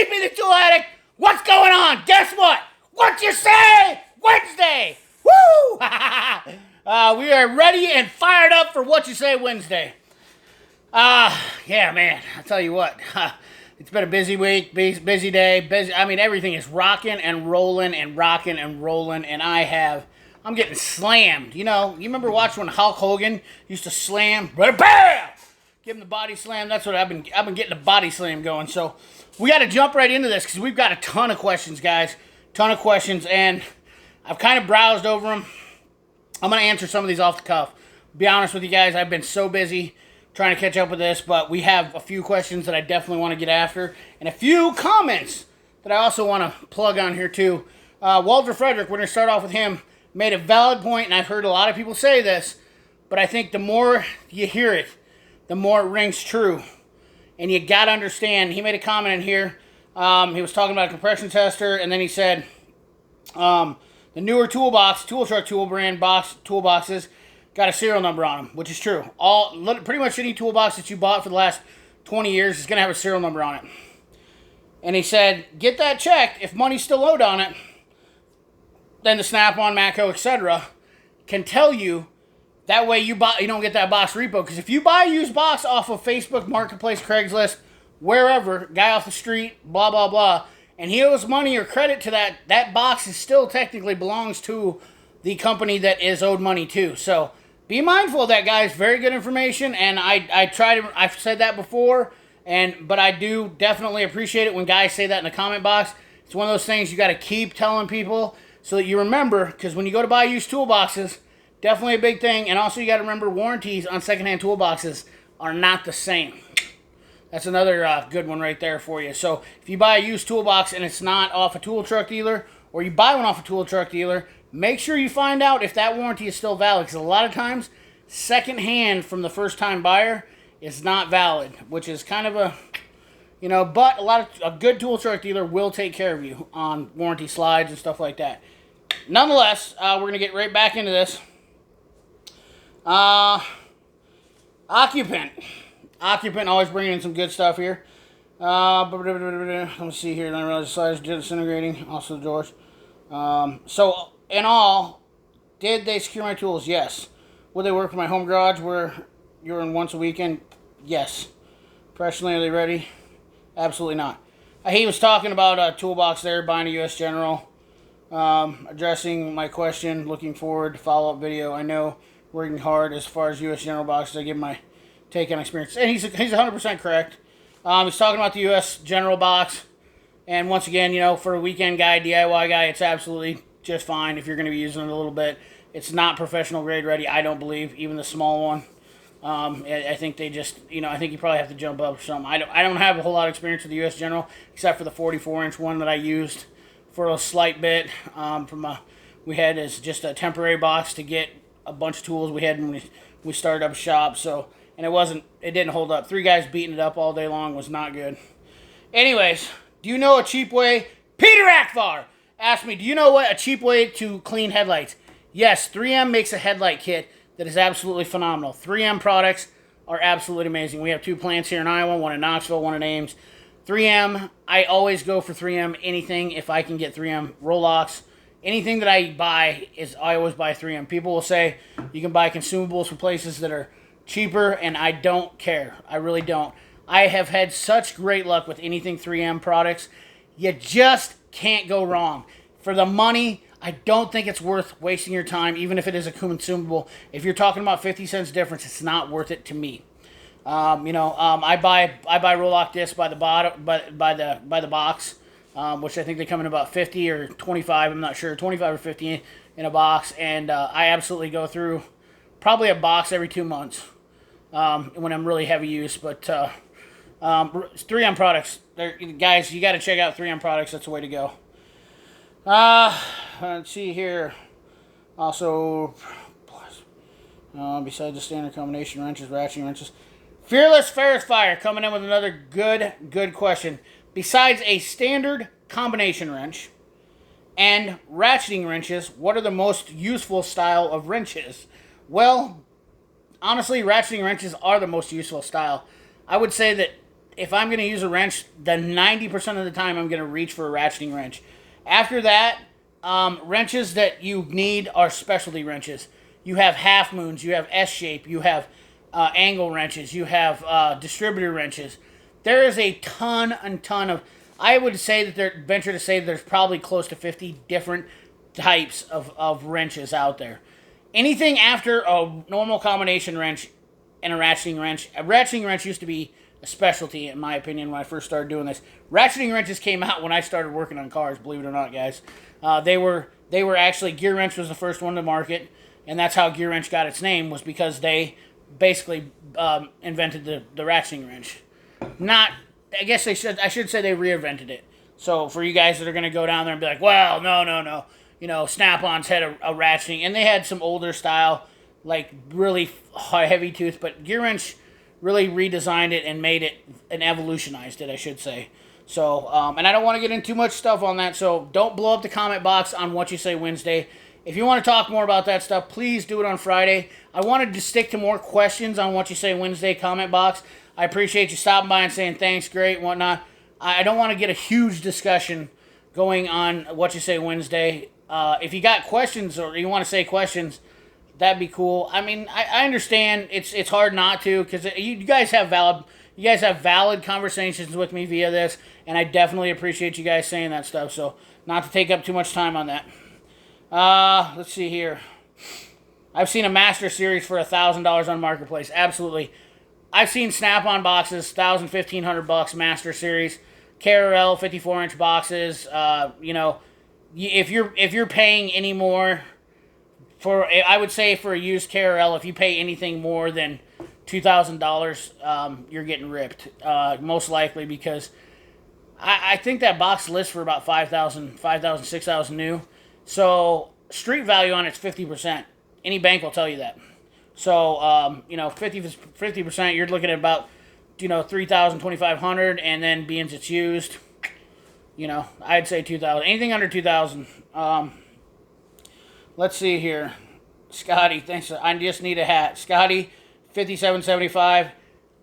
Sleepy the Tool Addict. What's going on? Guess what? Whatcha Say Wednesday. Woo! We are ready and fired up for Whatcha Say Wednesday. Yeah, man. I'll tell you what. It's been a busy week, busy day. I mean, everything is rocking and rolling and rocking and rolling, and I'm getting slammed. You know, you remember watching when Hulk Hogan used to slam? Bam! Give him the body slam. That's what I've been getting the body slam going. So we got to jump right into this because we've got a ton of questions, guys. Ton of questions, and I've kind of browsed over them. I'm going to answer some of these off the cuff. Be honest with you guys, I've been so busy trying to catch up with this, but we have a few questions that I definitely want to get after, and a few comments that I also want to plug on here too. Walter Frederick, we're going to start off with him, made a valid point, and I've heard a lot of people say this, but I think the more you hear it, the more it rings true. And you got to understand, he made a comment in here. He was talking about a compression tester, and then he said the newer tool truck tool brand toolboxes got a serial number on them, which is true. Pretty much any toolbox that you bought for the last 20 years is going to have a serial number on it. And he said, get that checked. If money's still owed on it, then the Snap-on, Matco, etc. can tell you. That way you don't get that box repo. Because if you buy a used box off of Facebook, Marketplace, Craigslist, wherever, guy off the street, blah, blah, blah, and he owes money or credit to that box is still technically belongs to the company that is owed money to. So be mindful of that, guys. Very good information, and I've said that before, but I do definitely appreciate it when guys say that in the comment box. It's one of those things you got to keep telling people so that you remember, because when you go to buy used toolboxes, definitely a big thing. And also you got to remember warranties on secondhand toolboxes are not the same. That's another good one right there for you. So if you buy a used toolbox and it's not off a tool truck dealer, or you buy one off a tool truck dealer, make sure you find out if that warranty is still valid. Because a lot of times, secondhand from the first time buyer is not valid, which is kind of but a good tool truck dealer will take care of you on warranty slides and stuff like that. Nonetheless, we're going to get right back into this. Occupant always bringing in some good stuff here. Let me see here. I realize the slides disintegrating. Also the doors. So in all, did they secure my tools? Yes. Would they work for my home garage where you're in once a weekend? Yes. Professionally, are they ready? Absolutely not. He was talking about a toolbox there, buying a U.S. General. Addressing my question, looking forward to follow-up video. I know working hard as far as U.S. General boxes. I give my take on experience. And he's 100% correct. He's talking about the U.S. General box. And once again, for a weekend guy, DIY guy, it's absolutely just fine if you're going to be using it a little bit. It's not professional grade ready, I don't believe, even the small one. I think they just, I think you probably have to jump up or something. I don't have a whole lot of experience with the U.S. General, except for the 44-inch one that I used for a slight bit. We had as just a temporary box to get a bunch of tools we had when we started up a shop. So, and it didn't hold up. 3 guys beating it up all day long was not good. Anyways, do you know a cheap way? Peter Akvar asked me, do you know what a cheap way to clean headlights? Yes, 3M makes a headlight kit that is absolutely phenomenal. 3M products are absolutely amazing. We have 2 plants here in Iowa, one in Knoxville, one in Ames. 3M, I always go for 3M anything if I can get 3M Rolox. Anything that I buy I always buy 3M. People will say you can buy consumables from places that are cheaper, and I don't care. I really don't. I have had such great luck with anything 3M products. You just can't go wrong. For the money, I don't think it's worth wasting your time, even if it is a consumable. If you're talking about 50 cents difference, it's not worth it to me. I buy Rolox discs by the box, which I think they come in about 50 or 25. I'm not sure, 25 or 50 in a box, and I absolutely go through probably a box every 2 months when I'm really heavy use. But 3M products, guys, you got to check out 3M products. That's the way to go. Let's see here. Also, besides the standard combination wrenches, ratcheting wrenches. Fearless Ferris Fire coming in with another good question. Besides a standard combination wrench and ratcheting wrenches, what are the most useful style of wrenches? Well, honestly, ratcheting wrenches are the most useful style. I would say that if I'm going to use a wrench, then 90% of the time I'm going to reach for a ratcheting wrench. After that, wrenches that you need are specialty wrenches. You have half moons, you have S-shape, you have angle wrenches, you have distributor wrenches. There is a ton of. I would say that venture to say that there's probably close to 50 different types of wrenches out there. Anything after a normal combination wrench and a ratcheting wrench used to be a specialty, in my opinion, when I first started doing this. Ratcheting wrenches came out when I started working on cars, believe it or not, guys. They were actually, gear wrench was the first one to market, and that's how gear wrench got its name, was because they basically invented the ratcheting wrench. I should say they reinvented it. So for you guys that are going to go down there and be like, well, no. You know, Snap-ons had a ratcheting, and they had some older style, like really heavy tooth, but gear wrench really redesigned it and made it and evolutionized it, I should say. So, and I don't want to get into too much stuff on that, so don't blow up the comment box on What You Say Wednesday. If you want to talk more about that stuff, please do it on Friday. I wanted to stick to more questions on What You Say Wednesday comment box. I appreciate you stopping by and saying thanks, great, and whatnot. I don't want to get a huge discussion going on What You Say Wednesday. If you got questions or you want to say questions, that'd be cool. I mean, I understand it's hard not to, because you guys have valid conversations with me via this, and I definitely appreciate you guys saying that stuff. So not to take up too much time on that. Let's see here. I've seen a Master Series for $1,000 on Marketplace. Absolutely. I've seen Snap-on boxes, $1,000, $1,500 Master Series, KRL 54-inch boxes. You know, if you're paying any more for, I would say for a used KRL, if you pay anything more than $2,000, you're getting ripped. Most likely, because I think that box lists for about $5,000, $6,000 new. So street value on it's 50%. Any bank will tell you that. So, you know, 50%, you're looking at about, you know, $3,000, $2,500, and then being it's used, you know, I'd say $2,000. Anything under $2,000. Let's see here. Scotty, thanks. I just need a hat. Scotty, 5775.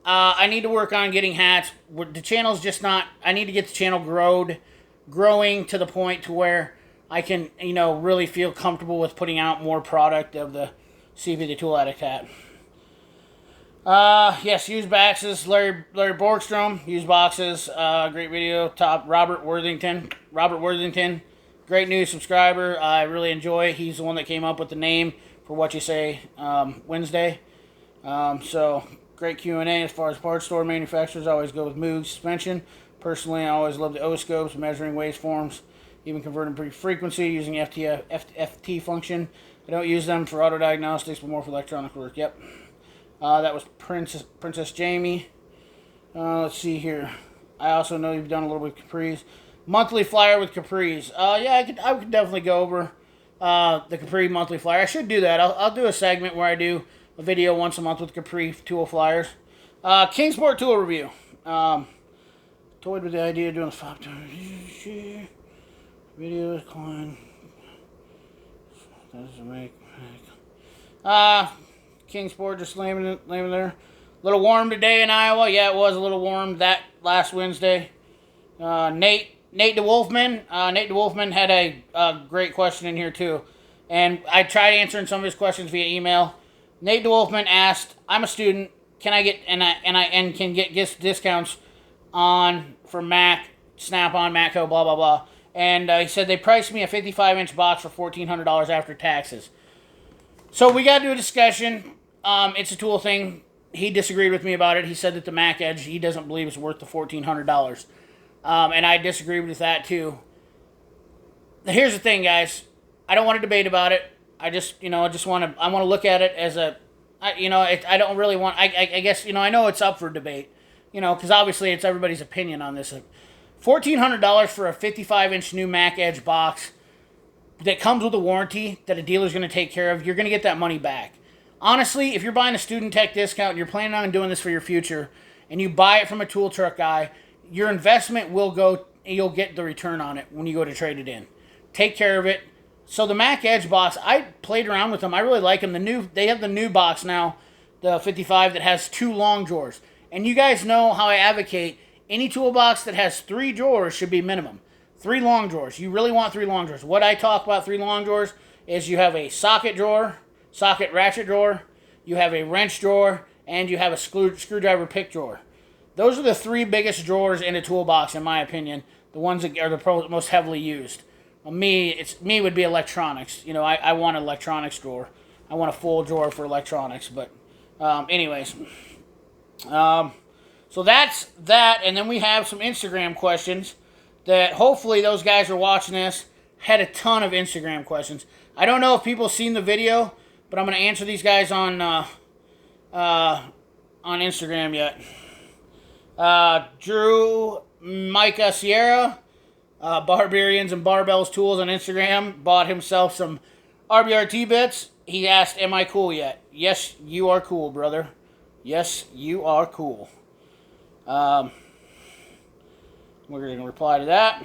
I need to work on getting hats. The channel's just not, I need to get the channel growing to the point to where I can, you know, really feel comfortable with putting out more product of the CV the Tool Addict hat. Yes, used boxes. Larry Borgstrom, used boxes. Great video. Top Robert Worthington. Great new subscriber. I really enjoy it. He's the one that came up with the name for What You Say Wednesday. So great Q&A as far as parts store manufacturers. I always go with Moog suspension. Personally, I always love the O-scopes, measuring waveforms, even converting frequency using FT function. I don't use them for auto diagnostics, but more for electronic work. Yep. That was Princess Jamie. Let's see here. I also know you've done a little bit with Capri's. Monthly flyer with Capri's. Yeah, I could definitely go over the Capri monthly flyer. I should do that. I'll do a segment where I do a video once a month with Capri tool flyers. Kingsport tool review. Toyed with the idea of doing a flop video client. Doesn't make. Kingsport just laying there. A little warm today in Iowa. Yeah, it was a little warm that last Wednesday. Nate DeWolfman. Nate DeWolfman had a great question in here too, and I tried answering some of his questions via email. Nate DeWolfman asked, "I'm a student. Can I get can get discounts for Mac, Snap-on, Matco, blah blah blah?" And he said they priced me a 55-inch box for $1,400 after taxes. So we got to do a discussion. It's a tool thing. He disagreed with me about it. He said that the Mac Edge, he doesn't believe is worth the $1,400. And I disagreed with that too. Here's the thing, guys. I don't want to debate about it. I want to look at it as I don't really want, I guess, I know it's up for debate, because obviously it's everybody's opinion on this. $1,400 for a 55-inch new Mac Edge box that comes with a warranty that a dealer's going to take care of, you're going to get that money back. Honestly, if you're buying a student tech discount and you're planning on doing this for your future, and you buy it from a tool truck guy, your investment will go, you'll get the return on it when you go to trade it in. Take care of it. So the Mac Edge box, I played around with them. I really like them. They have the new box now, the 55, that has 2 long drawers. And you guys know how I advocate any toolbox that has 3 drawers should be minimum. 3 long drawers. You really want 3 long drawers. What I talk about 3 long drawers is you have a socket drawer, socket ratchet drawer, you have a wrench drawer, and you have a screwdriver pick drawer. Those are the 3 biggest drawers in a toolbox, in my opinion. The ones that are the most heavily used. Well, me would be electronics. You know, I want an electronics drawer. I want a full drawer for electronics. But anyways, so that's that. And then we have some Instagram questions that hopefully those guys are watching this. Had a ton of Instagram questions. I don't know if people have seen the video, but I'm going to answer these guys on Instagram yet. Drew, Micah, Sierra, Barbarians and Barbells Tools on Instagram, bought himself some RBRT bits. He asked, am I cool yet? Yes, you are cool, brother. Yes, you are cool. We're going to reply to that.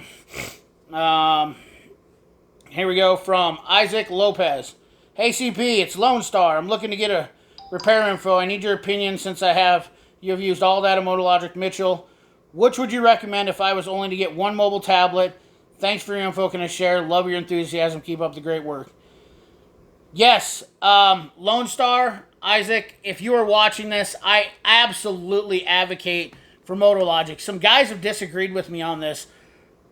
Here we go from Isaac Lopez. Hey, CP, it's Lone Star. I'm looking to get a repair info. I need your opinion since you have used all that Motologic Mitchell. Which would you recommend if I was only to get one mobile tablet? Thanks for your info. Can I share? Love your enthusiasm. Keep up the great work. Yes, Lone Star, Isaac, if you are watching this, I absolutely advocate for Motologic. Some guys have disagreed with me on this.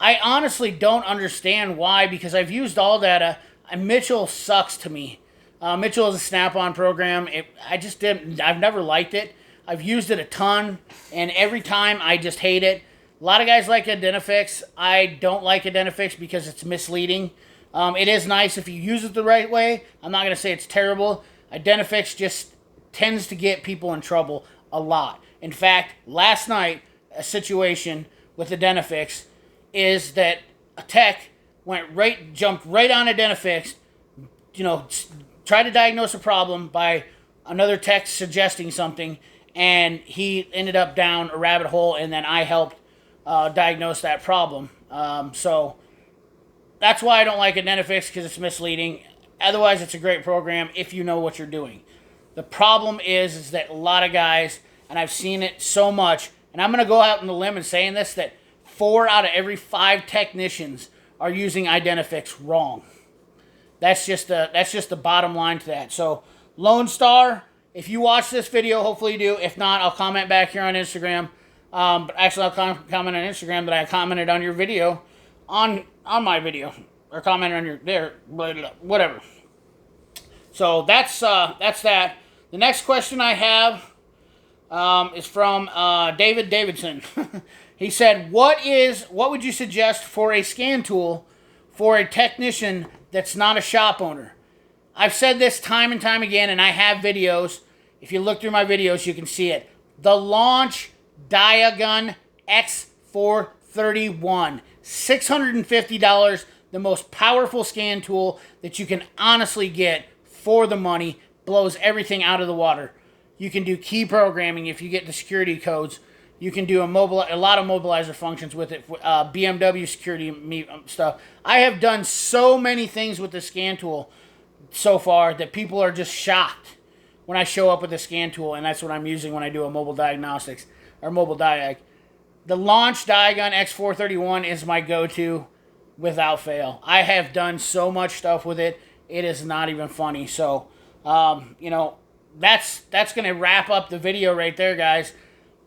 I honestly don't understand why, because I've used all data, and Mitchell sucks to me. Mitchell is a snap-on program. I've never liked it. I've used it a ton, and every time I just hate it. A lot of guys like Identifix. I don't like Identifix because it's misleading. It is nice if you use it the right way. I'm not going to say it's terrible. Identifix just tends to get people in trouble a lot. In fact, last night, a situation with Identifix is that a tech jumped right on Identifix, tried to diagnose a problem by another tech suggesting something, and he ended up down a rabbit hole, and then I helped diagnose that problem. So that's why I don't like Identifix, because it's misleading. Otherwise, it's a great program if you know what you're doing. The problem is that a lot of guys, and I've seen it so much, and I'm going to go out on the limb and saying this, that 4 out of every 5 technicians are using Identifix wrong. That's just the bottom line to that. So, Lone Star, if you watch this video, hopefully you do. If not, I'll comment back here on Instagram. But actually, I'll comment on Instagram that I commented on your video, on my video, or commented on your whatever. So that's that. The next question I have is from David Davidson. He said, "What would you suggest for a scan tool for a technician that's not a shop owner?" I've said this time and time again, and I have videos. If you look through my videos, you can see it. The Launch Diagun X431. $650. The most powerful scan tool that you can honestly get for the money. Blows everything out of the water. You can do key programming if you get the security codes. You can do a lot of mobilizer functions with it. BMW security stuff. I have done so many things with the scan tool so far that people are just shocked when I show up with the scan tool, and that's what I'm using when I do a mobile diagnostics or mobile diag. The Launch Diagun X431 is my go-to without fail. I have done so much stuff with it. It is not even funny. So, that's going to wrap up the video right there, guys.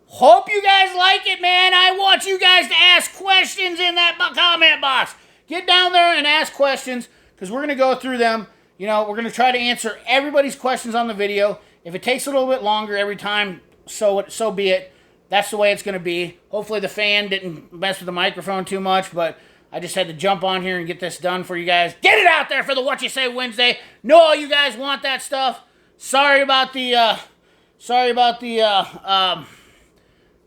Hope you guys like it, man. I want you guys to ask questions in that comment box. Get down there and ask questions, because we're going to go through them. We're going to try to answer everybody's questions on the video. If it takes a little bit longer every time, so be it. That's the way it's going to be. Hopefully the fan didn't mess with the microphone too much, but I just had to jump on here and get this done for you guys. Get it out there for the What You Say Wednesday. Know all you guys want that stuff. Sorry about the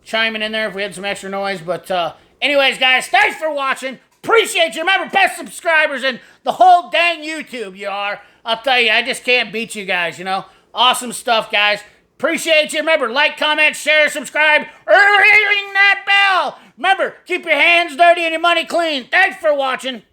chiming in there if we had some extra noise. But anyways, guys, thanks for watching. Appreciate you. Remember, best subscribers in the whole dang YouTube you are. I'll tell you, I just can't beat you guys, Awesome stuff, guys. Appreciate you. Remember, like, comment, share, subscribe, ring that bell. Remember, keep your hands dirty and your money clean. Thanks for watching.